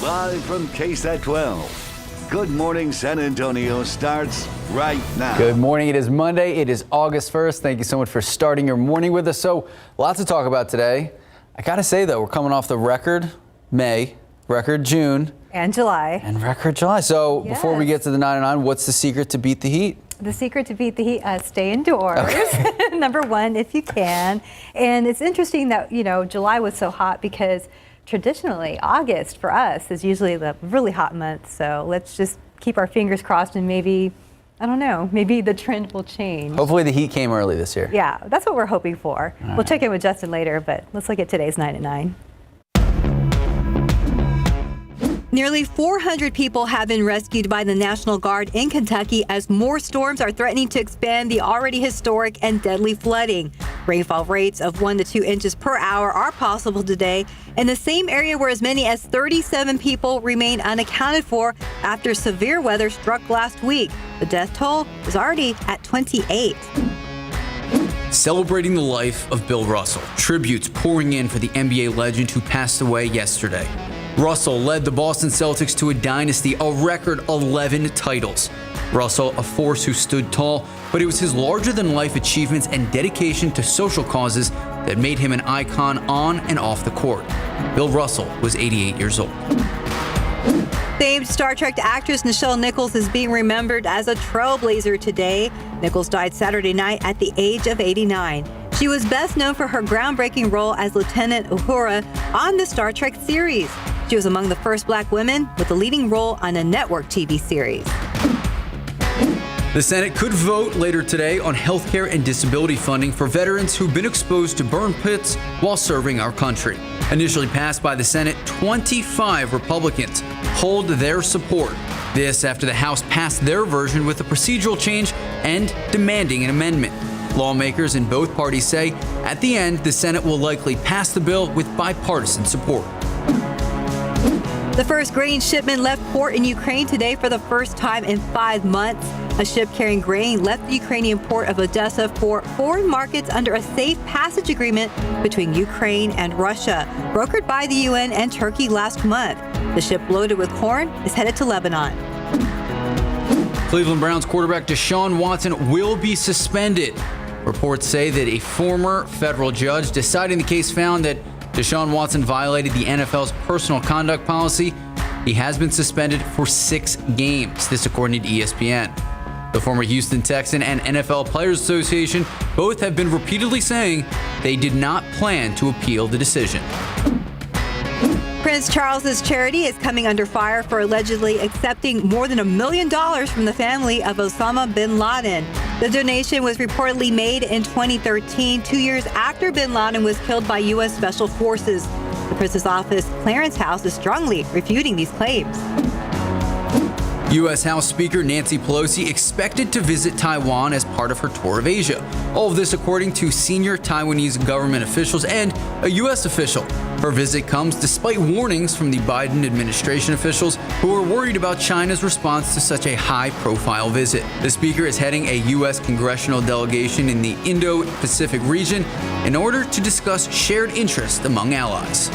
Live from KSAT 12. Good Morning San Antonio starts right now. Good morning. It is Monday. It is August 1st. Thank you so much for starting your morning with us. So, lots to talk about today. I got to say, though, we're coming off the record May, record June. And July. And record July. So, Before we get to the 9 and 9, what's the secret to beat the heat? The secret to beat the heat, stay indoors. Okay. Number one, if you can. And it's interesting that, July was so hot because traditionally, August for us is usually the really hot month. So let's just keep our fingers crossed and maybe, I don't know, maybe the trend will change. Hopefully the heat came early this year. Yeah, that's what we're hoping for. We'll check in with Justin later, but let's look at today's 9 at 9. Nearly 400 people have been rescued by the National Guard in Kentucky as more storms are threatening to expand the already historic and deadly flooding. Rainfall rates of 1 to 2 inches per hour are possible today in the same area where as many as 37 people remain unaccounted for after severe weather struck last week. The death toll is already at 28. Celebrating the life of Bill Russell, tributes pouring in for the NBA legend who passed away yesterday. Russell led the Boston Celtics to a dynasty, a record 11 titles. Russell, a force who stood tall, but it was his larger-than-life achievements and dedication to social causes that made him an icon on and off the court. Bill Russell was 88 years old. Famed Star Trek actress Nichelle Nichols is being remembered as a trailblazer today. Nichols died Saturday night at the age of 89. She was best known for her groundbreaking role as Lieutenant Uhura on the Star Trek series. She was among the first black women with a leading role on a network TV series. The Senate could vote later today on health care and disability funding for veterans who've been exposed to burn pits while serving our country. Initially passed by the Senate, 25 Republicans hold their support. This after the House passed their version with a procedural change and demanding an amendment. Lawmakers in both parties say at the end, the Senate will likely pass the bill with bipartisan support. The first grain shipment left port in Ukraine today for the first time in 5 months. A ship carrying grain left the Ukrainian port of Odessa for foreign markets under a safe passage agreement between Ukraine and Russia, brokered by the UN and Turkey last month. The ship loaded with corn is headed to Lebanon. Cleveland Browns quarterback Deshaun Watson will be suspended. Reports say that a former federal judge deciding the case found that Deshaun Watson violated the NFL's personal conduct policy. He has been suspended for 6 games, this according to ESPN. The former Houston Texan and NFL Players Association both have been repeatedly saying they did not plan to appeal the decision. Prince Charles's charity is coming under fire for allegedly accepting more than $1 million from the family of Osama bin Laden. The donation was reportedly made in 2013, 2 years after bin Laden was killed by U.S. Special Forces. The prince's office, Clarence House, is strongly refuting these claims. U.S. House Speaker Nancy Pelosi expected to visit Taiwan as part of her tour of Asia. All of this according to senior Taiwanese government officials and a U.S. official. Her visit comes despite warnings from the Biden administration officials who are worried about China's response to such a high-profile visit. The speaker is heading a U.S. congressional delegation in the Indo-Pacific region in order to discuss shared interests among allies.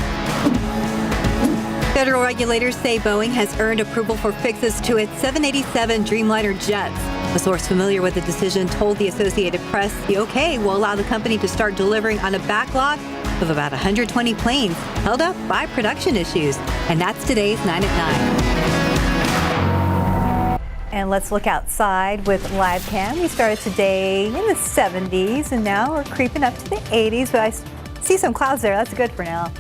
Federal regulators say Boeing has earned approval for fixes to its 787 Dreamliner jets. A source familiar with the decision told the Associated Press the OK will allow the company to start delivering on a backlog of about 120 planes held up by production issues. And that's today's 9 at 9. And let's look outside with live cam. We started today in the 70s and now we're creeping up to the 80s, but I see some clouds there. That's good for now.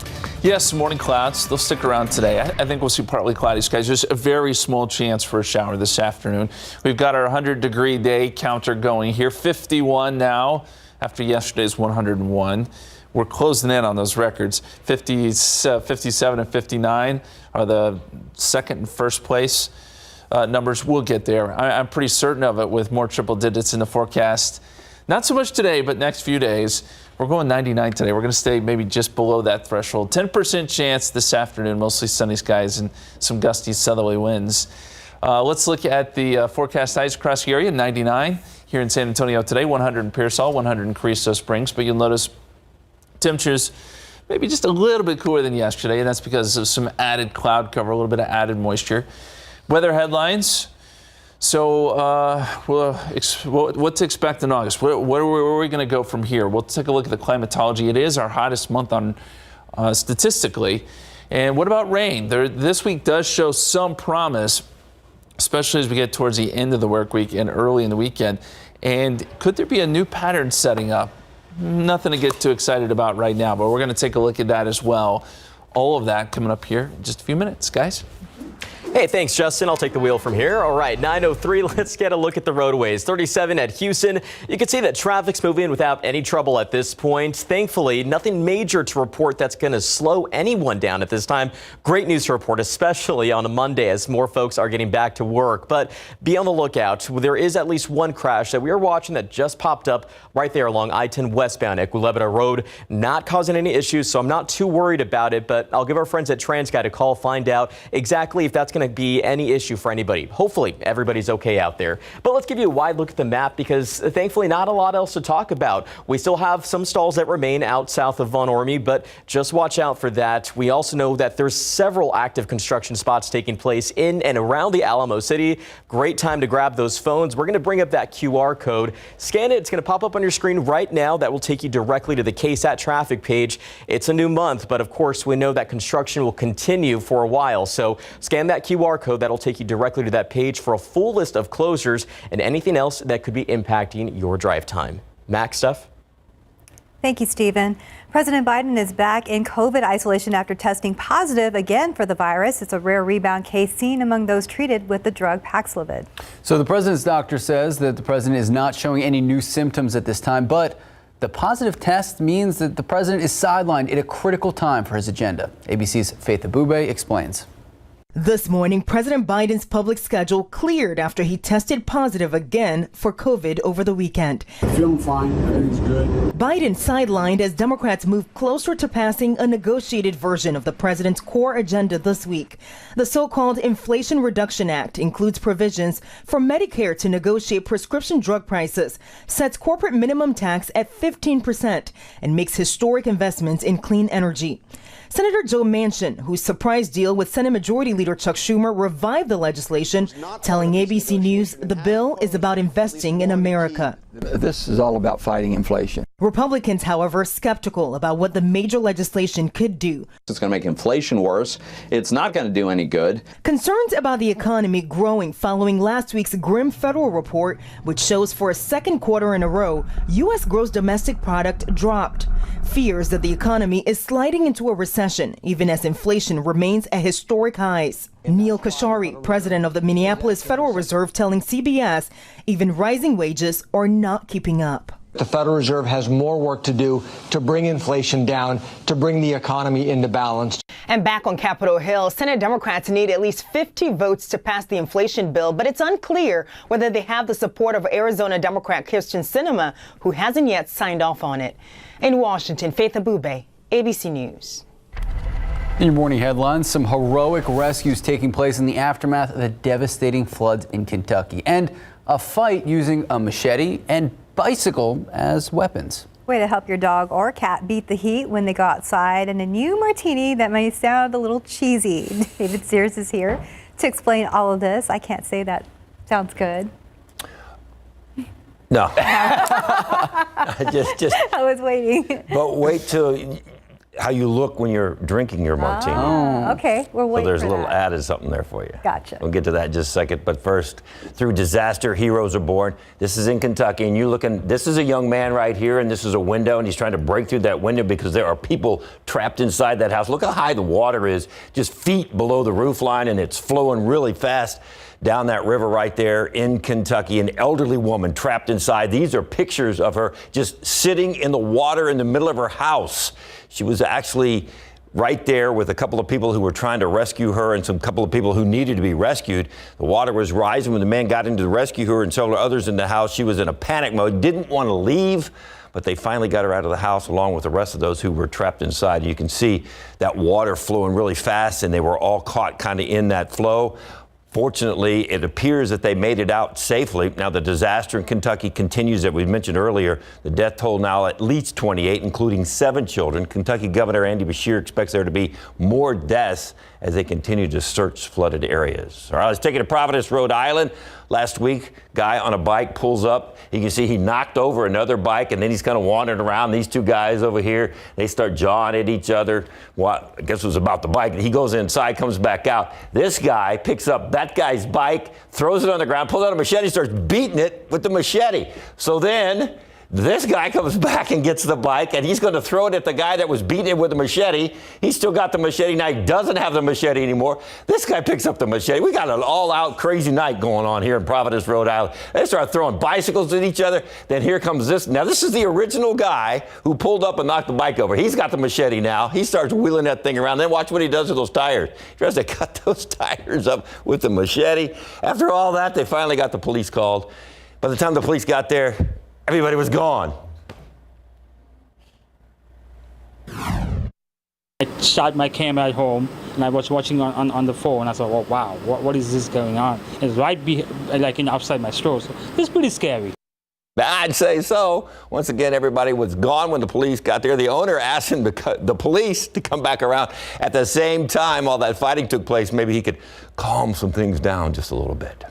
Yes, morning clouds. They'll stick around today. I think we'll see partly cloudy skies. Just a very small chance for a shower this afternoon. We've got our 100-degree day counter going here. 51 now after yesterday's 101. We're closing in on those records. 57 and 59 are the second and first place numbers. We'll get there. I'm pretty certain of it with more triple digits in the forecast. Not so much today, but next few days. We're going 99 today. We're going to stay maybe just below that threshold. 10% chance this afternoon, mostly sunny skies and some gusty southerly winds. Let's look at the forecast highs across the area. 99 here in San Antonio today, 100 in Pearsall, 100 in Carrizo Springs. But you'll notice temperatures maybe just a little bit cooler than yesterday, and that's because of some added cloud cover, a little bit of added moisture. Weather headlines. So what to expect in August? Where are we going to go from here? We'll take a look at the climatology. It is our hottest month on statistically. And what about rain? This week does show some promise, especially as we get towards the end of the work week and early in the weekend. And could there be a new pattern setting up? Nothing to get too excited about right now, but we're going to take a look at that as well. All of that coming up here in just a few minutes, guys. Hey, thanks, Justin. I'll take the wheel from here. All right, 9:03. Let's get a look at the roadways. 37 at Houston. You can see that traffic's moving without any trouble at this point. Thankfully, nothing major to report that's going to slow anyone down at this time. Great news to report, especially on a Monday as more folks are getting back to work. But be on the lookout. There is at least one crash that we are watching that just popped up right there along I-10 westbound at Culebra Road. Not causing any issues, so I'm not too worried about it. But I'll give our friends at TransGuide a call, find out exactly if that's going to be any issue for anybody. Hopefully everybody's okay out there. But let's give you a wide look at the map because thankfully not a lot else to talk about. We still have some stalls that remain out south of Von Ormy, but just watch out for that. We also know that there's several active construction spots taking place in and around the Alamo City. Great time to grab those phones. We're going to bring up that QR code. Scan it. It's going to pop up on your screen right now. That will take you directly to the KSAT traffic page. It's a new month, but of course we know that construction will continue for a while. So scan that QR code. That'll take you directly to that page for a full list of closures and anything else that could be impacting your drive time. Max, stuff? Thank you, Stephen. President Biden is back in COVID isolation after testing positive again for the virus. It's a rare rebound case seen among those treated with the drug Paxlovid. So the president's doctor says that the president is not showing any new symptoms at this time, but the positive test means that the president is sidelined at a critical time for his agenda. ABC's Faith Abube explains. This morning, President Biden's public schedule cleared after he tested positive again for COVID over the weekend. Feeling fine, everything's good. Biden sidelined as Democrats move closer to passing a negotiated version of the president's core agenda this week. The so-called Inflation Reduction Act includes provisions for Medicare to negotiate prescription drug prices, sets corporate minimum tax at 15%, and makes historic investments in clean energy. Senator Joe Manchin, whose surprise deal with Senate Majority Leader Chuck Schumer revived the legislation, telling ABC News the bill is about investing in America. This is all about fighting inflation. Republicans, however, skeptical about what the major legislation could do. It's going to make inflation worse. It's not going to do any good. Concerns about the economy growing following last week's grim federal report, which shows for a second quarter in a row, U.S. gross domestic product dropped. Fears that the economy is sliding into a recession, even as inflation remains at historic highs. Neil Kashari, president of the Minneapolis Federal Reserve, telling CBS even rising wages are not keeping up. The Federal Reserve has more work to do to bring inflation down, to bring the economy into balance. And back on Capitol Hill, Senate Democrats need at least 50 votes to pass the inflation bill, but it's unclear whether they have the support of Arizona Democrat Kirsten Sinema, who hasn't yet signed off on it. In Washington, Faith Abube, ABC News. In your morning headlines, some heroic rescues taking place in the aftermath of the devastating floods in Kentucky, and a fight using a machete and bicycle as weapons. Way to help your dog or cat beat the heat when they go outside, and a new martini that may sound a little cheesy. David Sears is here to explain all of this. I can't say that sounds good. No. just. I was waiting. But wait till how you look when you're drinking your martini. Oh, okay. We're waiting. So there's for a little that. added something there for you. Gotcha. We'll get to that in just a second. But first, through disaster, heroes are born. This is in Kentucky, and you're looking. This is a young man right here, and this is a window, and he's trying to break through that window because there are people trapped inside that house. Look how high the water is, just feet below the roof line, and it's flowing really fast down that river right there in Kentucky. An elderly woman trapped inside. These are pictures of her just sitting in the water in the middle of her house. She was actually right there with a couple of people who were trying to rescue her and some couple of people who needed to be rescued. The water was rising when the man got in to rescue her and several others in the house. She was in a panic mode, didn't want to leave, but they finally got her out of the house along with the rest of those who were trapped inside. You can see that water flowing really fast, and they were all caught kind of in that flow. Fortunately, it appears that they made it out safely. Now, the disaster in Kentucky continues, that we mentioned earlier. The death toll now at least 28, including 7 children. Kentucky Governor Andy Beshear expects there to be more deaths as they continue to search flooded areas. All right, let's take it to Providence, Rhode Island. Last week, guy on a bike pulls up. You can see he knocked over another bike, and then he's kind of wandering around. These two guys over here, they start jawing at each other. What I guess it was about the bike. He goes inside, comes back out. This guy picks up that guy's bike, throws it on the ground, pulls out a machete, starts beating it with the machete. So then this guy comes back and gets the bike, and he's going to throw it at the guy that was beating it with the machete. He's still got the machete. Now he doesn't have the machete anymore. This guy picks up the machete. We got an all-out crazy night going on here in Providence, Rhode Island. They start throwing bicycles at each other. Then here comes this. Now this is the original guy who pulled up and knocked the bike over. He's got the machete now. He starts wheeling that thing around. Then watch what he does with those tires. He tries to cut those tires up with the machete. After all that, they finally got the police called. By the time the police got there, everybody was gone. I shot my camera at home, and I was watching on the phone. I thought, oh, wow, what is this going on? It's right outside my store, so it's pretty scary. I'd say so. Once again, everybody was gone when the police got there. The owner asked him the police to come back around at the same time all that fighting took place. Maybe he could calm some things down just a little bit.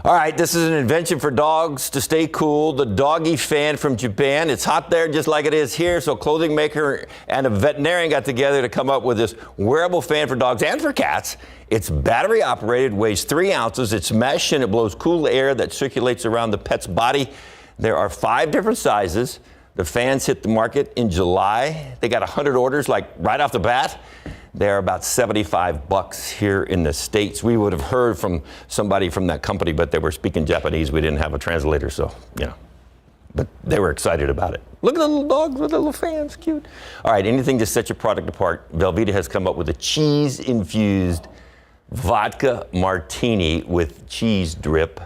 All right, this is an invention for dogs to stay cool. The doggy fan from Japan. It's hot there just like it is here. So a clothing maker and a veterinarian got together to come up with this wearable fan for dogs and for cats. It's battery operated, weighs 3 ounces. It's mesh and it blows cool air that circulates around the pet's body. There are 5 different sizes. The fans hit the market in July. They got 100 orders like right off the bat. They're about $75 here in the States. We would have heard from somebody from that company, but they were speaking Japanese. We didn't have a translator, so, you know. But they were excited about it. Look at the little dogs with the little fans, cute. All right, anything to set your product apart. Velveeta has come up with a cheese-infused vodka martini with cheese drip.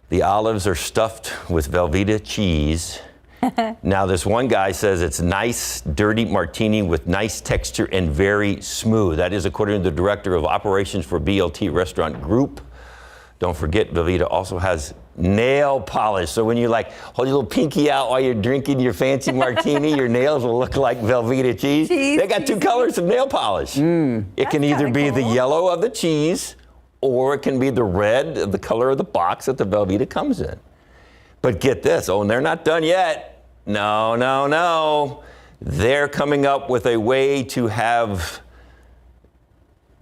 The olives are stuffed with Velveeta cheese. Now, this one guy says it's nice, dirty martini with nice texture and very smooth. That is according to the director of operations for BLT Restaurant Group. Don't forget, Velveeta also has nail polish. So when you hold your little pinky out while you're drinking your fancy martini, your nails will look like Velveeta cheese. They got 2 colors of nail polish. It can either be the yellow of the cheese, or it can be the red, the color of the box that the Velveeta comes in. But get this, and they're not done yet. No. They're coming up with a way to have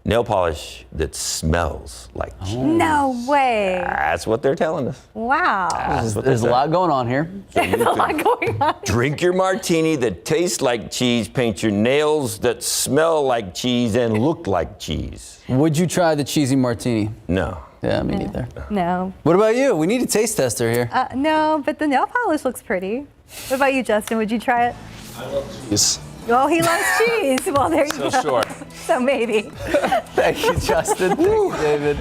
nail polish that smells like cheese. No way. That's what they're telling us. Wow. There's a lot going on here. There's a lot going on. Drink your martini that tastes like cheese, paint your nails that smell like cheese and look like cheese. Would you try the cheesy martini? No. Yeah, me neither. No. What about you? We need a taste tester here. No, but the nail polish looks pretty. What about you, Justin? Would you try it? I love cheese. Oh, he loves cheese. Well, there you go. So sure. So maybe. Thank you, Justin. Thank you, David.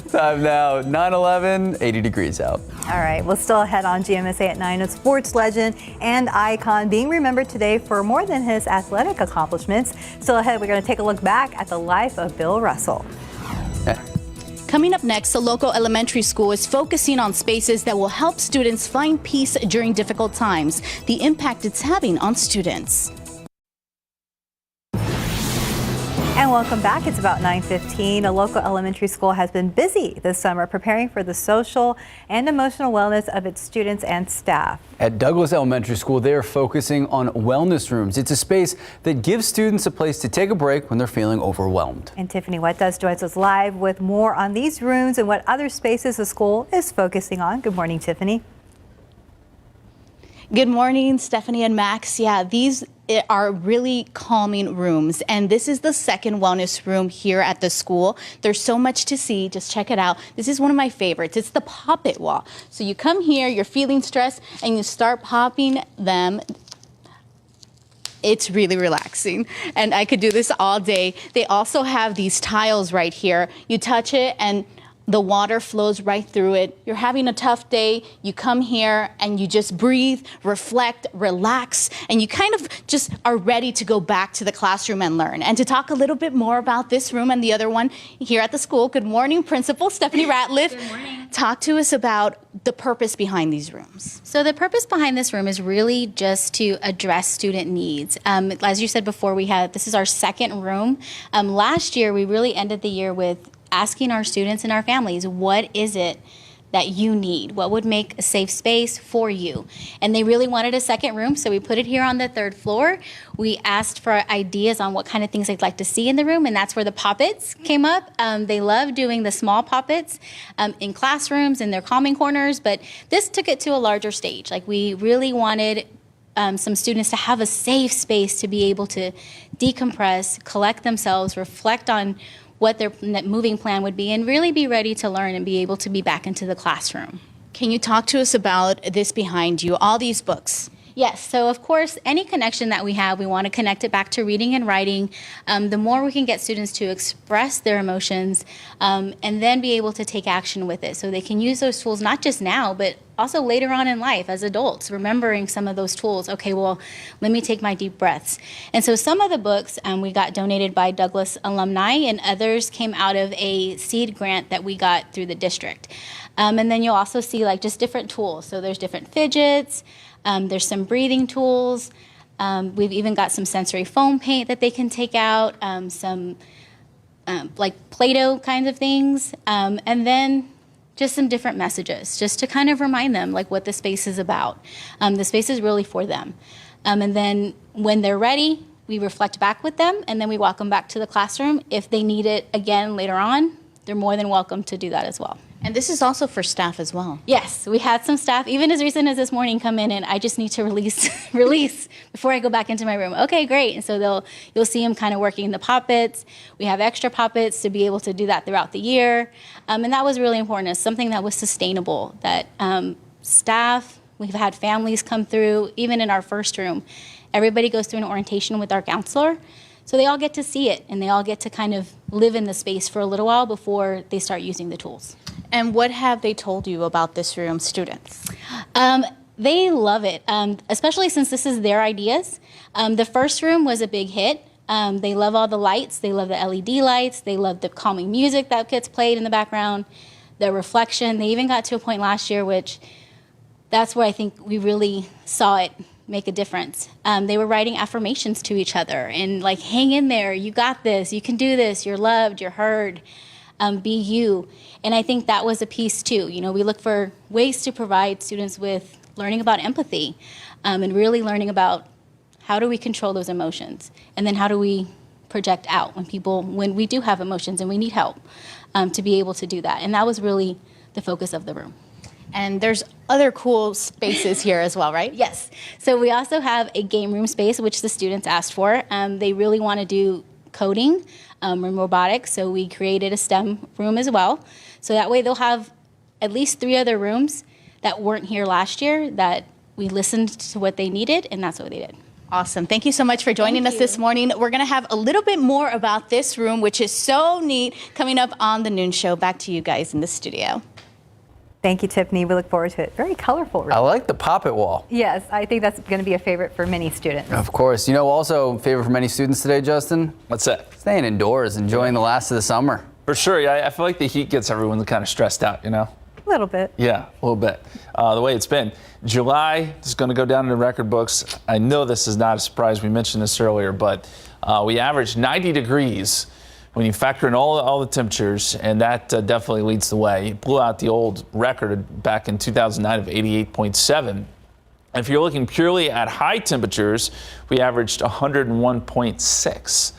Time now, 9:11, 80 degrees out. All right, we'll still ahead on GMSA at 9. A sports legend and icon being remembered today for more than his athletic accomplishments. Still ahead, we're going to take a look back at the life of Bill Russell. Coming up next, a local elementary school is focusing on spaces that will help students find peace during difficult times, the impact it's having on students. And welcome back. It's about 9:15. A local elementary school has been busy this summer preparing for the social and emotional wellness of its students and staff. At Douglas Elementary School, they are focusing on wellness rooms. It's a space that gives students a place to take a break when they're feeling overwhelmed. And Tiffany Wettas joins us live with more on these rooms and what other spaces the school is focusing on. Good morning, Tiffany. Good morning, Stephanie and Max. Yeah, these are really calming rooms, and this is the second wellness room here at the school. There's so much to see. Just check it out. This is one of my favorites. It's the Pop It wall. So you come here, you're feeling stressed, and you start popping them. It's really relaxing, and I could do this all day. They also have these tiles right here. You touch it, and The water flows right through it. You're having a tough day. You come here and you just breathe, reflect, relax, and you kind of just are ready to go back to the classroom and learn. And to talk a little bit more about this room and the other one here at the school, good morning, Principal Stephanie Ratliff. Good morning. Talk to us about the purpose behind these rooms. So the purpose behind this room is really just to address student needs. As you said before, this is our second room. Last year, we really ended the year with asking our students and our families, what is it that you need? What would make a safe space for you? And they really wanted a second room, so we put it here on the 3rd floor. We asked for ideas on what kind of things they'd like to see in the room, and that's where the poppets came up. They love doing the small poppets in classrooms, in their calming corners, but this took it to a larger stage. Like, we really wanted some students to have a safe space to be able to decompress, collect themselves, reflect on what their moving plan would be, and really be ready to learn and be able to be back into the classroom. Can you talk to us about this behind you, all these books? Yes, so of course, any connection that we have, we want to connect it back to reading and writing. The more we can get students to express their emotions and then be able to take action with it. So they can use those tools not just now, but also later on in life as adults, remembering some of those tools. Okay, well, let me take my deep breaths. And so some of the books we got donated by Douglas alumni, and others came out of a seed grant that we got through the district. And then you'll also see like just different tools. So there's different fidgets, there's some breathing tools. We've even got some sensory foam paint that they can take out, some like Play-Doh kinds of things, and then just some different messages, just to kind of remind them like what the space is about. The space is really for them. And then when they're ready, we reflect back with them, and then we walk them back to the classroom. If they need it again later on, they're more than welcome to do that as well. And this is also for staff as well. Yes, we had some staff, even as recent as this morning, come in and I just need to release before I go back into my room. Okay, great. And so you'll see them kind of working the poppets. We have extra poppets to be able to do that throughout the year. And that was really important. It's something that was sustainable, that staff, we've had families come through, even in our first room. Everybody goes through an orientation with our counselor. So they all get to see it, and they all get to kind of live in the space for a little while before they start using the tools. And what have they told you about this room, students? They love it, especially since this is their ideas. The first room was a big hit. They love all the lights. They love the LED lights. They love the calming music that gets played in the background, the reflection. They even got to a point last year, which that's where I think we really saw it make a difference. They were writing affirmations to each other and like, hang in there, you got this, you can do this, you're loved, you're heard, be you. And I think that was a piece too. You know, we look for ways to provide students with learning about empathy and really learning about how do we control those emotions, and then how do we project out when we do have emotions and we need help to be able to do that. And that was really the focus of the room. And there's other cool spaces here as well, right? Yes. So we also have a game room space, which the students asked for. They really want to do coding and robotics, so we created a STEM room as well. So that way they'll have at least 3 other rooms that weren't here last year that we listened to what they needed, and that's what they did. Awesome. Thank you so much for joining us this morning. We're going to have a little bit more about this room, which is so neat, coming up on the noon show. Back to you guys in the studio. Thank you, Tiffany. We look forward to it. Very colorful room. I like the poppet wall. Yes, I think that's going to be a favorite for many students. Of course. You know, also a favorite for many students today, Justin? What's that? Staying indoors, enjoying the last of the summer. For sure. Yeah, I feel like the heat gets everyone kind of stressed out, you know? A little bit. Yeah, a little bit. The way it's been. July is going to go down in the record books. I know this is not a surprise. We mentioned this earlier, but we averaged 90 degrees when you factor in all the temperatures, and that definitely leads the way. It blew out the old record back in 2009 of 88.7. If you're looking purely at high temperatures, we averaged 101.6,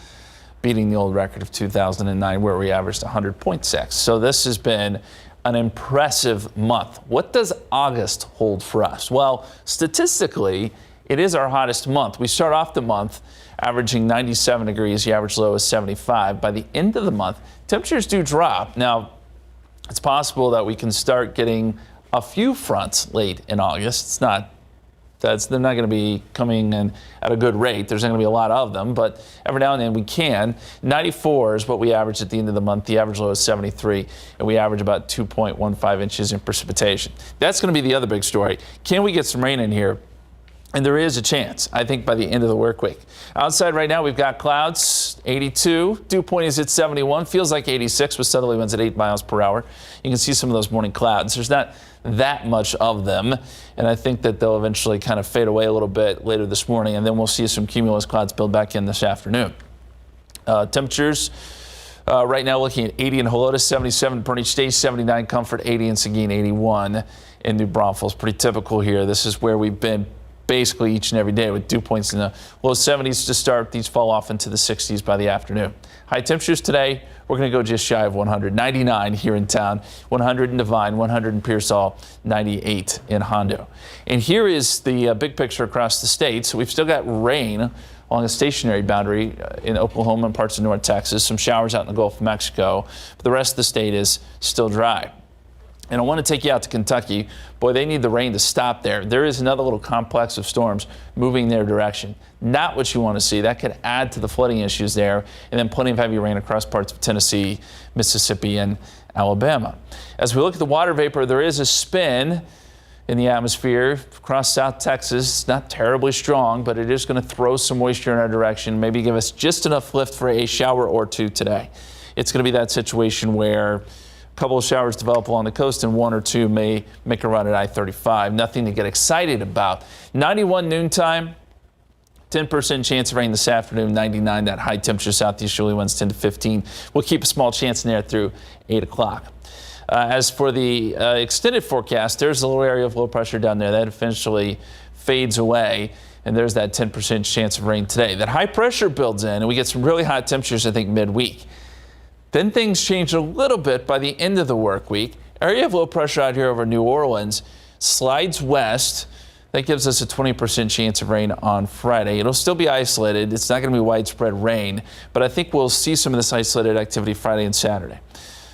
beating the old record of 2009 where we averaged 100.6. So this has been an impressive month. What does August hold for us? Well, statistically, it is our hottest month. We start off the month averaging 97 degrees. The average low is 75. By the end of the month, temperatures do drop. Now, it's possible that we can start getting a few fronts late in August. It's not They're not going to be coming in at a good rate. There's not going to be a lot of them, but every now and then we can. 94 is what we average at the end of the month. The average low is 73, and we average about 2.15 inches in precipitation. That's going to be the other big story. Can we get some rain in here? And there is a chance, I think, by the end of the work week. Outside right now, we've got clouds, 82. Dew point is at 71. Feels like 86 with southerly winds at 8 miles per hour. You can see some of those morning clouds. There's not that much of them, and I think that they'll eventually kind of fade away a little bit later this morning, and then we'll see some cumulus clouds build back in this afternoon. Temperatures right now looking at 80 in Helotes, 77 in Portage State, 79 Comfort, 80 in Seguin, 81 in New Braunfels. Pretty typical here. This is where we've been basically each and every day with dew points in the low 70s to start. These fall off into the 60s by the afternoon. High temperatures today, we're going to go just shy of 100. 99 here in town, 100 in Devine, 100 in Pearsall, 98 in Hondo. And here is the big picture across the state. So we've still got rain along a stationary boundary in Oklahoma and parts of North Texas, some showers out in the Gulf of Mexico, but the rest of the state is still dry. And I want to take you out to Kentucky. Boy, they need the rain to stop there. There is another little complex of storms moving their direction. Not what you want to see. That could add to the flooding issues there. And then plenty of heavy rain across parts of Tennessee, Mississippi, and Alabama. As we look at the water vapor, there is a spin in the atmosphere across South Texas. It's not terribly strong, but it is going to throw some moisture in our direction, maybe give us just enough lift for a shower or two today. It's going to be that situation where a couple of showers develop along the coast and one or two may make a run at I-35. Nothing to get excited about. 91 noontime, 10% chance of rain this afternoon, 99 that high temperature southeasterly winds 10 to 15. We'll keep a small chance in there through 8 o'clock. As for the extended forecast, there's a little area of low pressure down there that eventually fades away. And there's that 10% chance of rain today. That high pressure builds in and we get some really hot temperatures, I think, midweek. Then things change a little bit by the end of the work week. Area of low pressure out here over New Orleans slides west. That gives us a 20% chance of rain on Friday. It'll still be isolated. It's not going to be widespread rain, but I think we'll see some of this isolated activity Friday and Saturday.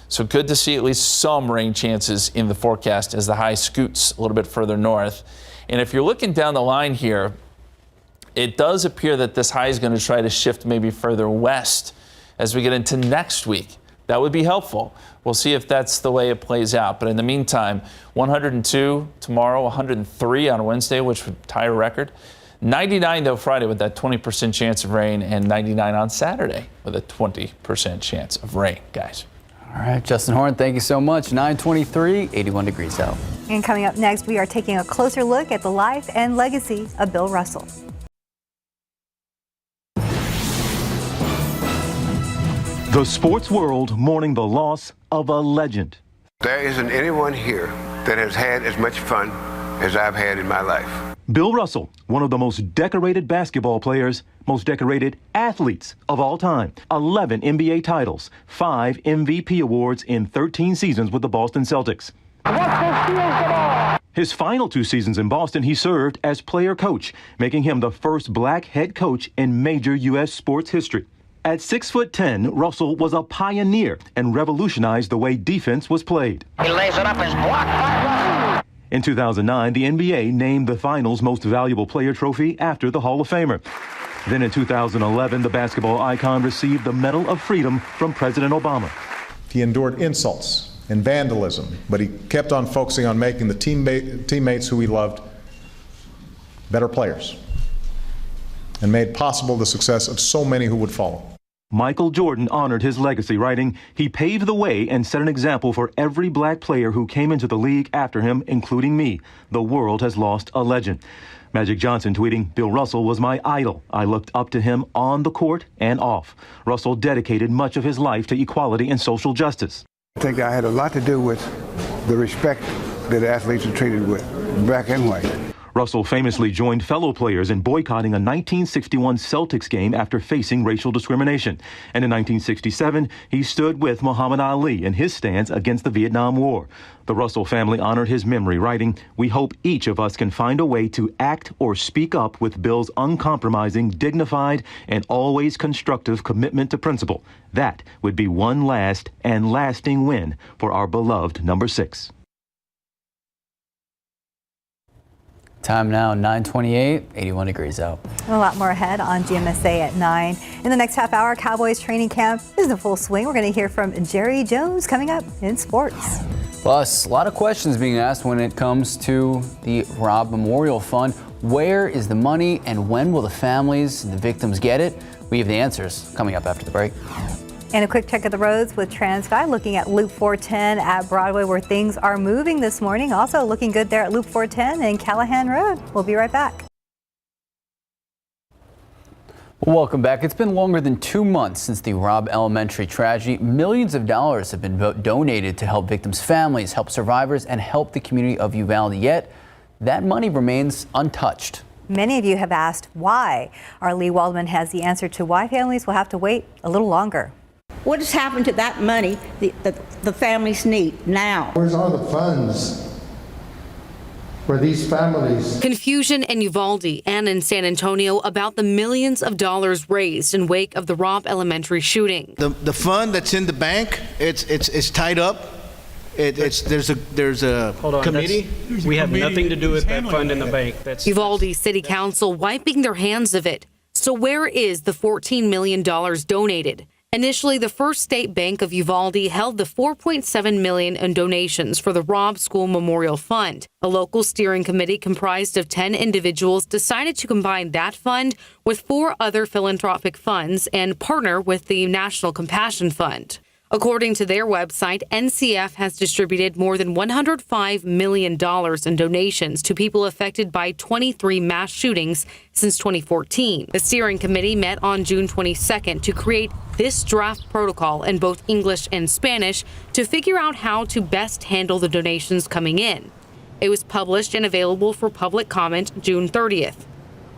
So good to see at least some rain chances in the forecast as the high scoots a little bit further north. And if you're looking down the line here, it does appear that this high is going to try to shift maybe further west as we get into next week. That would be helpful. We'll see if that's the way it plays out. But in the meantime, 102 tomorrow, 103 on Wednesday, which would tie a record. 99 though Friday with that 20% chance of rain, and 99 on Saturday with a 20% chance of rain, guys. All right, Justin Horn, thank you so much. 9:23, 81 degrees out. And coming up next, we are taking a closer look at the life and legacy of Bill Russell. The sports world mourning the loss of a legend. There isn't anyone here that has had as much fun as I've had in my life. Bill Russell, one of the most decorated basketball players, most decorated athletes of all time. 11 NBA titles, 5 MVP awards in 13 seasons with the Boston Celtics. His final 2 seasons in Boston, he served as player-coach, making him the first black head coach in major U.S. sports history. At 6'10", Russell was a pioneer and revolutionized the way defense was played. He lays it up as blocked by Russell. In 2009, the NBA named the finals most valuable player trophy after the Hall of Famer. Then in 2011, the basketball icon received the Medal of Freedom from President Obama. He endured insults and vandalism, but he kept on focusing on making the teammates who he loved better players, and made possible the success of so many who would follow. Michael Jordan honored his legacy, writing, "He paved the way and set an example for every black player who came into the league after him, including me. The world has lost a legend." Magic Johnson tweeting, "Bill Russell was my idol. I looked up to him on the court and off." Russell dedicated much of his life to equality and social justice. I think I had a lot to do with the respect that athletes are treated with, black and white. Russell famously joined fellow players in boycotting a 1961 Celtics game after facing racial discrimination. And in 1967, he stood with Muhammad Ali in his stance against the Vietnam War. The Russell family honored his memory, writing, "We hope each of us can find a way to act or speak up with Bill's uncompromising, dignified, and always constructive commitment to principle. That would be one last and lasting win for our beloved number 6. Time now, 9:28, 81 degrees out. A lot more ahead on GMSA at 9. In the next half hour, Cowboys training camp is in full swing. We're going to hear from Jerry Jones coming up in sports. Plus, a lot of questions being asked when it comes to the Robb Memorial Fund. Where is the money and when will the families and the victims get it? We have the answers coming up after the break. And a quick check of the roads with TransGuide, looking at Loop 410 at Broadway, where things are moving this morning. Also looking good there at Loop 410 and Callahan Road. We'll be right back. Welcome back. It's been longer than 2 months since the Robb Elementary tragedy. Millions of dollars have been donated to help victims' families, help survivors, and help the community of Uvalde. Yet, that money remains untouched. Many of you have asked why. Our Lee Waldman has the answer to why families will have to wait a little longer. What has happened to that money the families need now? Where's all the funds for these families? Confusion in Uvalde and in San Antonio about the millions of dollars raised in wake of the Robb Elementary shooting. The fund that's in the bank, it's tied up. There's a committee. We have nothing to do with that fund in the bank. Uvalde City Council wiping their hands of it. So where is the $14 million donated? Initially, the First State Bank of Uvalde held the $4.7 million in donations for the Robb School Memorial Fund. A local steering committee comprised of 10 individuals decided to combine that fund with 4 other philanthropic funds and partner with the National Compassion Fund. According to their website, NCF has distributed more than $105 million in donations to people affected by 23 mass shootings since 2014. The steering committee met on June 22nd to create this draft protocol in both English and Spanish to figure out how to best handle the donations coming in. It was published and available for public comment June 30th.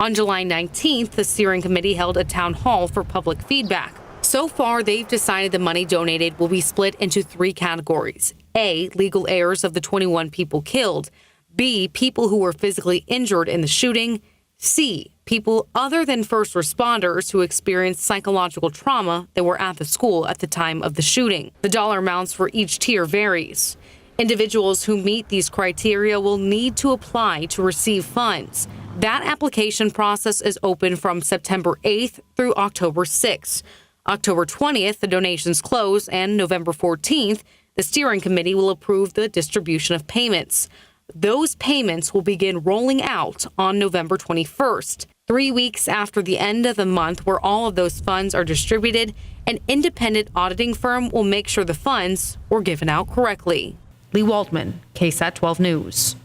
On July 19th, the steering committee held a town hall for public feedback. So far, they've decided the money donated will be split into 3 categories. A, legal heirs of the 21 people killed. B, people who were physically injured in the shooting. C, people other than first responders who experienced psychological trauma that were at the school at the time of the shooting. The dollar amounts for each tier varies. Individuals who meet these criteria will need to apply to receive funds. That application process is open from September 8th through October 6th. October 20th, the donations close, and November 14th, the steering committee will approve the distribution of payments. Those payments will begin rolling out on November 21st. 3 weeks after the end of the month where all of those funds are distributed, an independent auditing firm will make sure the funds were given out correctly. Lee Waldman, KSAT 12 News.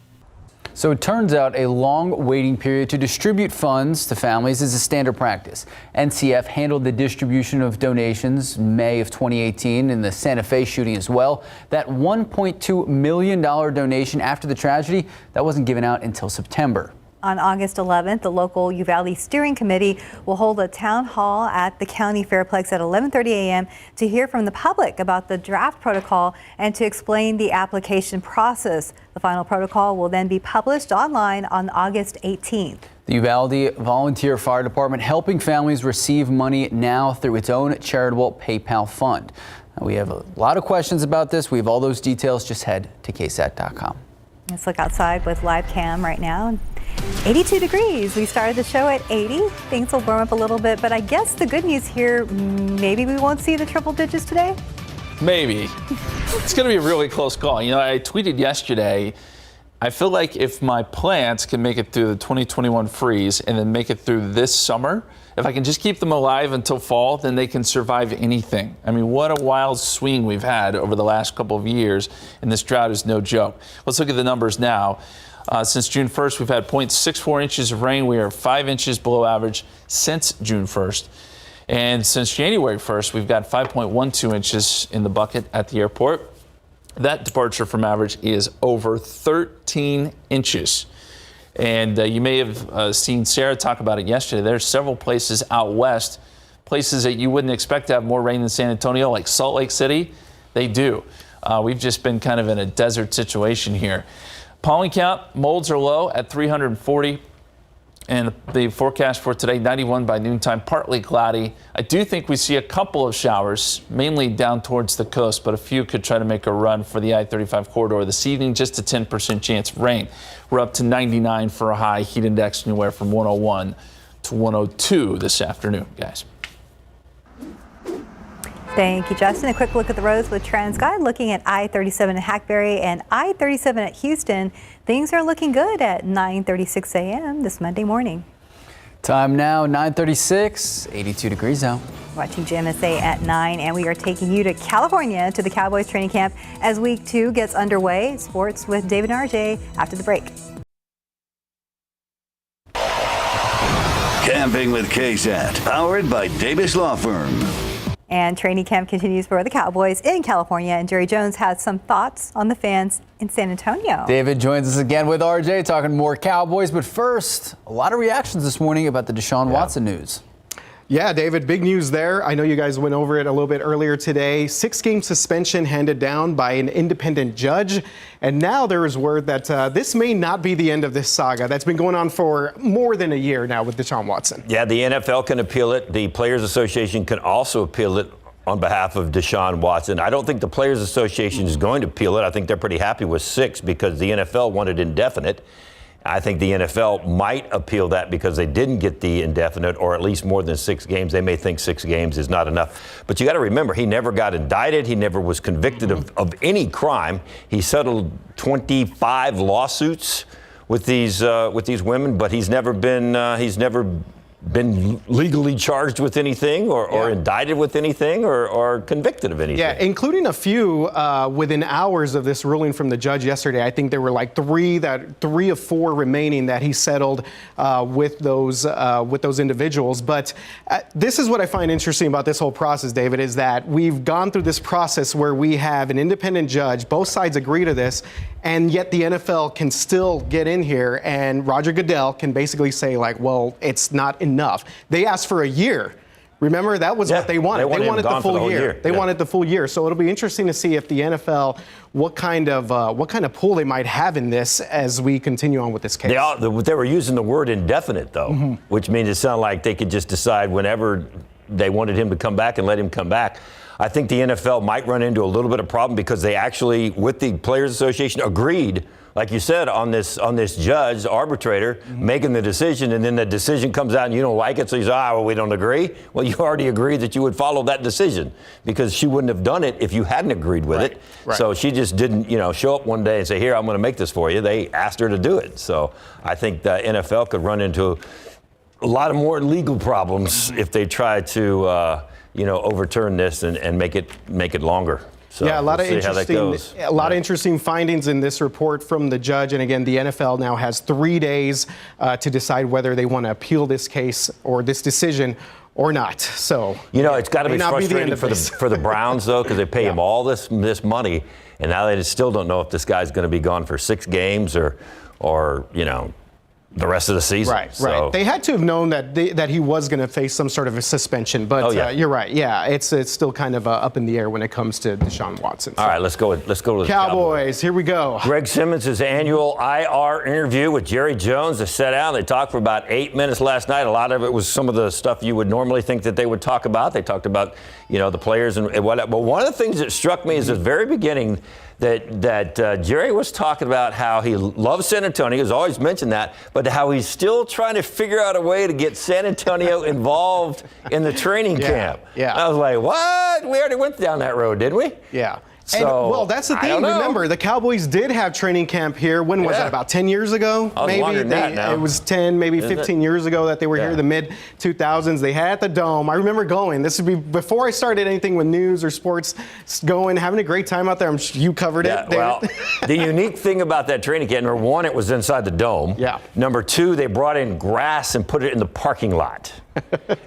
So it turns out a long waiting period to distribute funds to families is a standard practice. NCF handled the distribution of donations in May of 2018 in the Santa Fe shooting as well. That $1.2 million donation after the tragedy, that wasn't given out until September. On August 11th, the local Uvalde Steering Committee will hold a town hall at the County Fairplex at 11:30 a.m. to hear from the public about the draft protocol and to explain the application process. The final protocol will then be published online on August 18th. The Uvalde Volunteer Fire Department helping families receive money now through its own charitable PayPal fund. Now, we have a lot of questions about this. We have all those details. Just head to KSAT.com. Let's look outside with live cam right now. 82 degrees. We started the show at 80. Things will warm up a little bit, but I guess the good news here, maybe we won't see the triple digits today. Maybe. It's going to be a really close call. You know, I tweeted yesterday, I feel like if my plants can make it through the 2021 freeze and then make it through this summer, if I can just keep them alive until fall, then they can survive anything. I mean, what a wild swing we've had over the last couple of years, and this drought is no joke. Let's look at the numbers now. Since June 1st, we've had 0.64 inches of rain. We are 5 inches below average since June 1st. And since January 1st, we've got 5.12 inches in the bucket at the airport. That departure from average is over 13 inches. And you may have seen Sarah talk about it yesterday. There's several places out west, places that you wouldn't expect to have more rain than San Antonio, like Salt Lake City. They do. We've just been kind of in a desert situation here. Pollen count, molds are low at 340. And the forecast for today, 91 by noontime, partly cloudy. I do think we see a couple of showers, mainly down towards the coast, but a few could try to make a run for the I-35 corridor this evening. Just a 10% chance of rain. We're up to 99 for a high. Heat index anywhere from 101 to 102 this afternoon, guys. Thank you, Justin. A quick look at the roads with TransGuide, looking at I-37 at Hackberry and I-37 at Houston. Things are looking good at 9:36 a.m. this Monday morning. Time now, 9:36, 82 degrees out. Watching GMSA at 9, and we are taking you to California to the Cowboys training camp as week 2 gets underway. Sports with David and RJ after the break. Camping with KSAT, powered by Davis Law Firm. And training camp continues for the Cowboys in California, and Jerry Jones has some thoughts on the fans in San Antonio. David joins us again with RJ, talking more Cowboys. But first, a lot of reactions this morning about the Deshaun Watson news. Yeah, David, big news there. I know you guys went over it a little bit earlier today. 6-game suspension handed down by an independent judge. And now there is word that this may not be the end of this saga that's been going on for more than a year now with Deshaun Watson. Yeah, the NFL can appeal it. The Players Association can also appeal it on behalf of Deshaun Watson. I don't think the Players Association is going to appeal it. I think they're pretty happy with 6 because the NFL wanted indefinite. I think the NFL might appeal that because they didn't get the indefinite, or at least more than 6 games. They may think 6 games is not enough. But you got to remember, he never got indicted. He never was convicted of any crime. He settled 25 lawsuits with these women, but he's never been legally charged with anything or indicted with anything or convicted of anything. Yeah, including a few within hours of this ruling from the judge yesterday. I think there were like 3 of 4 remaining that he settled with those individuals. But this is what I find interesting about this whole process, David, is that we've gone through this process where we have an independent judge, both sides agree to this, and yet the NFL can still get in here and Roger Goodell can basically say like, well, it's not enough. They asked for a year. Remember, that was what they wanted. They wanted the full year. They wanted the full year. So it'll be interesting to see if the NFL, what kind of pull they might have in this as we continue on with this case. They were using the word indefinite, though, which means it sounded like they could just decide whenever they wanted him to come back and let him come back. I think the NFL might run into a little bit of problem because they actually, with the Players Association, agreed, like you said, on this judge, arbitrator, making the decision, and then the decision comes out and you don't like it, so you say, well, we don't agree. Well, you already agreed that you would follow that decision because she wouldn't have done it if you hadn't agreed with it. Right. So she just didn't, show up one day and say, here, I'm going to make this for you. They asked her to do it. So I think the NFL could run into a lot of more legal problems if they try to overturn this and make it longer. So yeah, a lot of interesting findings in this report from the judge. And again, the NFL now has 3 days to decide whether they want to appeal this case or this decision or not. So it's got to be frustrating for the Browns though, because they pay him all this money, and now they still don't know if this guy's going to be gone for 6 games or the rest of the season. Right. They had to have known that he was going to face some sort of a suspension, but you're right. Yeah, it's still kind of up in the air when it comes to Deshaun Watson. So. All right, let's go to the Cowboys. Here we go. Greg Simmons' annual IR interview with Jerry Jones is set out. They talked for about 8 minutes last night. A lot of it was some of the stuff you would normally think that they would talk about. They talked about the players and whatnot. But one of the things that struck me is at the very beginning that Jerry was talking about how he loves San Antonio. He's always mentioned that, but how he's still trying to figure out a way to get San Antonio involved in the training camp. Yeah. I was like, what? We already went down that road, didn't we? Yeah. So, that's the thing. Remember, the Cowboys did have training camp here. When was that? About 10 years ago? Maybe longer than that now. It was 10, maybe 15 years ago that they were here. The mid 2000s. They had the Dome. I remember going. This would be before I started anything with news or sports. Going, having a great time out there. I'm sure you covered it, David. Well, the unique thing about that training camp, number one, it was inside the Dome. Yeah. Number two, they brought in grass and put it in the parking lot.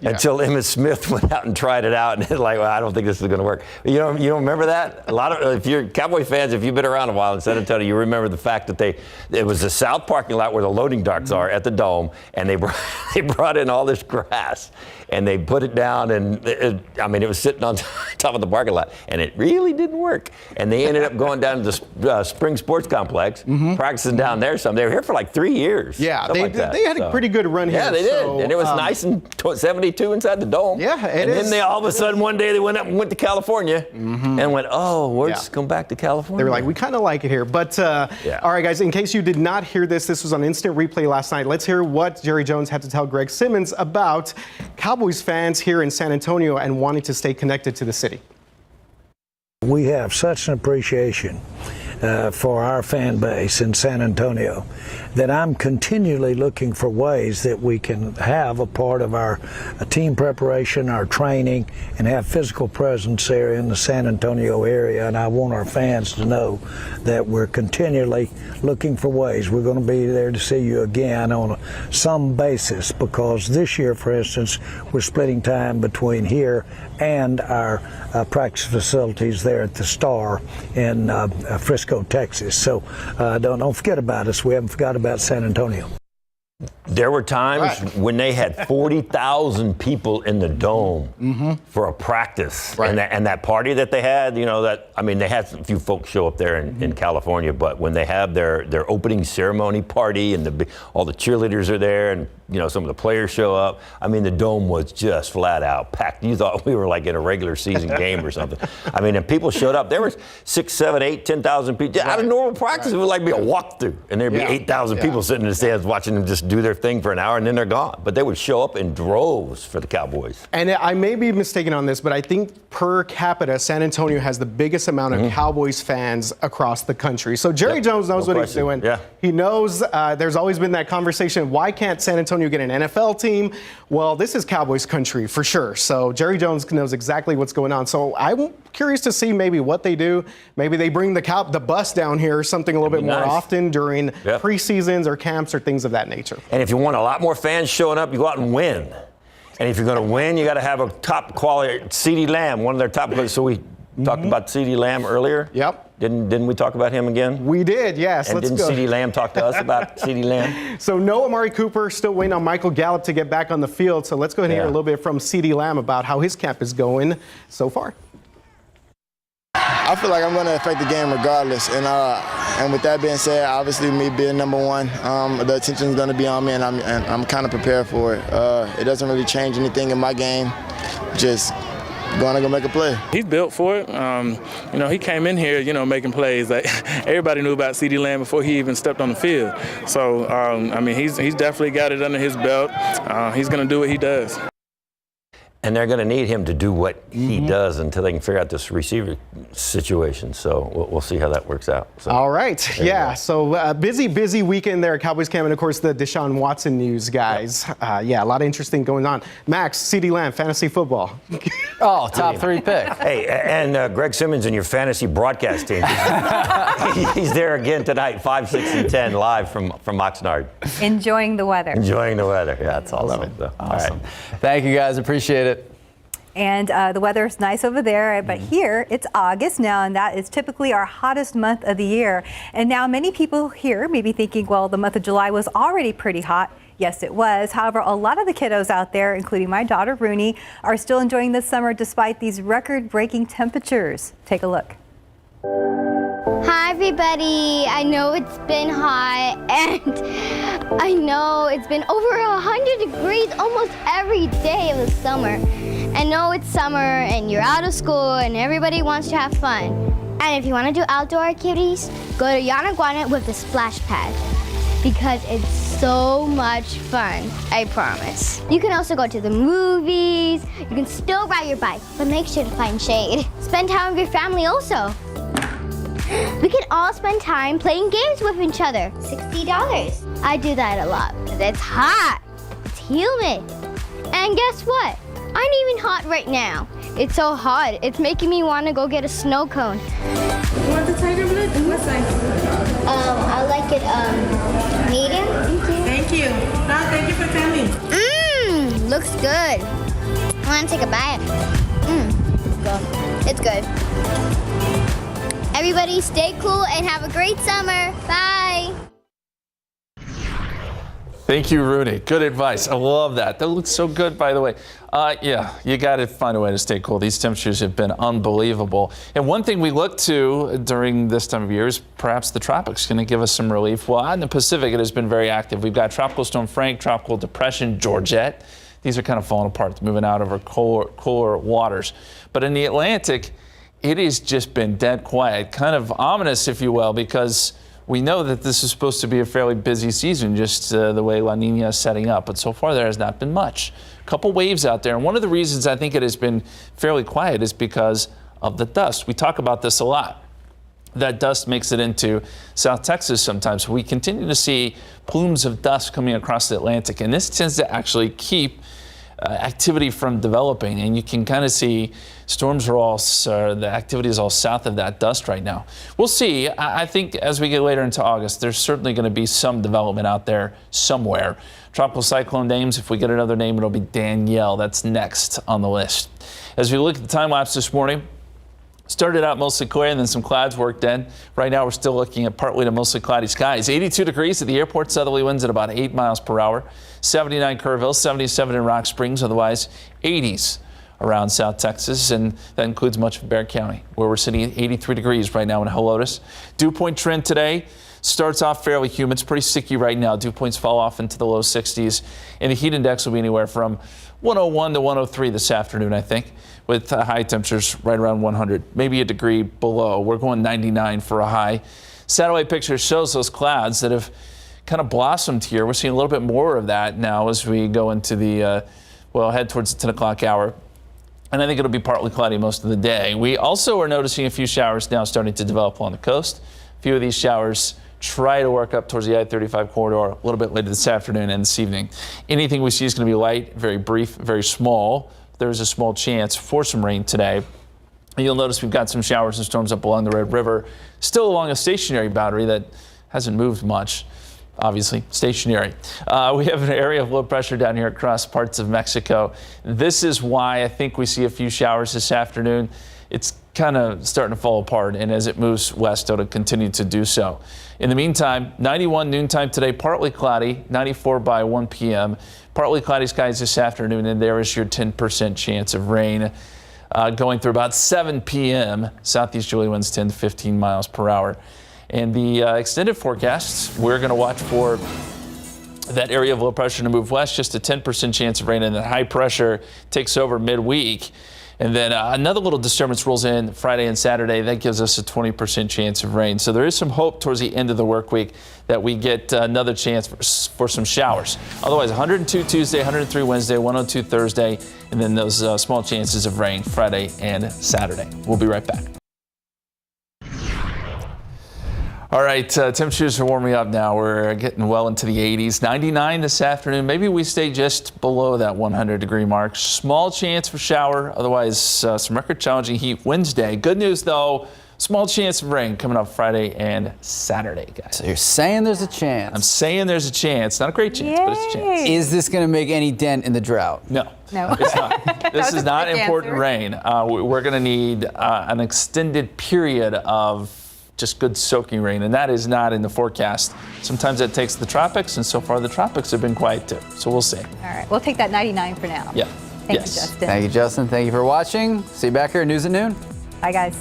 Until Emmitt Smith went out and tried it out, and it's like, well, I don't think this is going to work. You don't remember that? A lot of if you're Cowboy fans, if you've been around a while in San Antonio, you remember the fact that it was the south parking lot where the loading docks are at the Dome, and they brought in all this grass and they put it down, and it was sitting on top of the parking lot, and it really didn't work. And they ended up going down to the Spring Sports Complex, practicing down there. They were here for like 3 years. Yeah, they had a pretty good run here. Yeah, they did. And it was nice and 72 inside the dome. Yeah, then they all of a sudden one day they went up and went to California and went, we're just going back to California. They were like, we kind of like it here. But all right, guys, in case you did not hear this was on instant replay last night. Let's hear what Jerry Jones had to tell Greg Simmons about Cowboys fans here in San Antonio and wanting to stay connected to the city. We have such an appreciation for our fan base in San Antonio that I'm continually looking for ways that we can have a part of our team preparation, our training, and have physical presence there in the San Antonio area. And I want our fans to know that we're continually looking for ways. We're going to be there to see you again on some basis, because this year, for instance, we're splitting time between here and our practice facilities there at the Star in Frisco, Texas. So don't forget about us. We haven't forgot about San Antonio. There were times when they had 40,000 people in the dome for a practice. And that party that they had, they had a few folks show up there in California, but when they have their opening ceremony party and all the cheerleaders are there and, some of the players show up, the dome was just flat out packed. You thought we were like in a regular season game or something. And people showed up. There was 6, 7, 8, 10,000 people. Out of normal practice, it would like be a walkthrough. And there'd be 8,000 people sitting in the stands watching them just do their thing for an hour and then they're gone. But they would show up in droves for the Cowboys. And I may be mistaken on this, but I think per capita, San Antonio has the biggest amount of Cowboys fans across the country. So Jerry Jones knows what he's doing. Yeah. He knows there's always been that conversation. Why can't San Antonio get an NFL team? Well, this is Cowboys country for sure. So Jerry Jones knows exactly what's going on. So I'm curious to see maybe what they do. Maybe they bring the bus down here or something a little bit more often during preseasons or camps or things of that nature. And if you want a lot more fans showing up, you go out and win. And if you're going to win, you got to have a top quality CeeDee Lamb, one of their top players. So we talked about CeeDee Lamb earlier. Yep. Didn't we talk about him again? We did, yes. And let's didn't go. CeeDee Lamb talk to us about CeeDee Lamb? So no Amari Cooper, still waiting on Michael Gallup to get back on the field. So let's go ahead and hear a little bit from CeeDee Lamb about how his camp is going so far. I feel like I'm going to affect the game regardless. And with that being said, obviously me being number one, the attention is going to be on me, and I'm kind of prepared for it. It doesn't really change anything in my game. Just going to go make a play. He's built for it. He came in here, making plays. Like everybody knew about CeeDee Lamb before he even stepped on the field. So, he's definitely got it under his belt. He's going to do what he does. And they're going to need him to do what he does until they can figure out this receiver situation. So we'll see how that works out. So, all right. So busy weekend there at Cowboys camp. And, of course, the Deshaun Watson news, guys. A lot of interesting going on. Max, CeeDee Lamb, fantasy football. Top 3 pick. Hey, and Greg Simmons in your fantasy broadcast team. He's there again tonight, 5, 6, and 10, live from Oxnard. Enjoying the weather. Enjoying the weather. Yeah, that's awesome. Love it. So, awesome. All right. Thank you, guys. Appreciate it. And the weather is nice over there, but here it's August now, and that is typically our hottest month of the year. And now many people here may be thinking, well, the month of July was already pretty hot. Yes, it was. However, a lot of the kiddos out there, including my daughter Rooney, are still enjoying this summer despite these record-breaking temperatures. Take a look. Hi, everybody. I know it's been hot, and I know it's been over 100 degrees almost every day of the summer. I know it's summer, and you're out of school, and everybody wants to have fun. And if you want to do outdoor activities, go to Yanaguana with the splash pad, because it's so much fun, I promise. You can also go to the movies. You can still ride your bike, but make sure to find shade. Spend time with your family also. We can all spend time playing games with each other. $60. I do that a lot because it's hot, it's humid. And guess what? I'm even hot right now. It's so hot, it's making me want to go get a snow cone. You want the tiger blood? What size? I like it medium. Thank you. No, thank you for coming. Mmm, looks good. I want to take a bite. It's good. Everybody stay cool and have a great summer. Bye. Thank you, Rooney. Good advice. I love that. That looks so good, by the way. Yeah, you got to find a way to stay cool. These temperatures have been unbelievable. And one thing we look to during this time of year is perhaps the tropics going to give us some relief. Well, out in the Pacific, it has been very active. We've got Tropical Storm Frank, Tropical Depression Georgette. These are kind of falling apart, moving out over cooler waters. But in the Atlantic, it has just been dead quiet, kind of ominous, if you will, because we know that this is supposed to be a fairly busy season, just the way La Nina is setting up. But so far, there has not been much. A couple waves out there. And one of the reasons I think it has been fairly quiet is because of the dust. We talk about this a lot. That dust makes it into South Texas sometimes. We continue to see plumes of dust coming across the Atlantic. And this tends to actually keep activity from developing, and you can kind of see storms are all, the activity is all south of that dust right now. We'll see. I think as we get later into August, there's certainly going to be some development out there somewhere. Tropical cyclone names, if we get another name, it'll be Danielle. That's next on the list. As we look at the time lapse this morning, started out mostly clear and then some clouds worked in. Right now we're still looking at partly to mostly cloudy skies. 82 degrees at the airport, southerly winds at about 8 miles per hour. 79 Kerrville, 77 in Rock Springs, otherwise 80s around South Texas, and that includes much of Bexar County, where we're sitting at 83 degrees right now in Helotes. Dew point trend today starts off fairly humid. It's pretty sticky right now. Dew points fall off into the low 60s, and the heat index will be anywhere from 101 to 103 this afternoon, I think, with high temperatures right around 100, maybe a degree below. We're going 99 for a high. Satellite picture shows those clouds that have kind of blossomed here. We're seeing a little bit more of that now as we go into the, head towards the 10 o'clock hour. And I think it'll be partly cloudy most of the day. We also are noticing a few showers now starting to develop along the coast. A few of these showers try to work up towards the I-35 corridor a little bit later this afternoon and this evening. Anything we see is going to be light, very brief, very small. There's a small chance for some rain today. And you'll notice we've got some showers and storms up along the Red River, still along a stationary boundary that hasn't moved much. Obviously stationary. We have an area of low pressure down here across parts of Mexico. This is why I think we see a few showers this afternoon. It's kind of starting to fall apart, and as it moves west, it'll continue to do so. In the meantime, 91 noontime today, partly cloudy, 94 by 1 p.m. Partly cloudy skies this afternoon, and there is your 10% chance of rain. Going through about 7 p.m., southeasterly winds 10 to 15 miles per hour. And the extended forecasts, we're going to watch for that area of low pressure to move west, just a 10% chance of rain, and then high pressure takes over midweek. And then another little disturbance rolls in Friday and Saturday. That gives us a 20% chance of rain. So there is some hope towards the end of the work week that we get another chance for some showers. Otherwise, 102 Tuesday, 103 Wednesday, 102 Thursday, and then those small chances of rain Friday and Saturday. We'll be right back. All right, temperatures are warming up now. We're getting well into the 80s. 99 this afternoon. Maybe we stay just below that 100-degree mark. Small chance for shower. Otherwise, some record-challenging heat Wednesday. Good news, though. Small chance of rain coming up Friday and Saturday, guys. So you're saying there's a chance? I'm saying there's a chance. Not a great chance, but it's a chance. Is this going to make any dent in the drought? No. No. It's not. This is not important rain. We're going to need an extended period of just good soaking rain, and that is not in the forecast. Sometimes that takes the tropics, and so far the tropics have been quiet too. So we'll see. All right, we'll take that 99 for now. Yeah. Thank you, Justin. Thank you, Justin. Thank you for watching. See you back here at News at Noon. Bye, guys.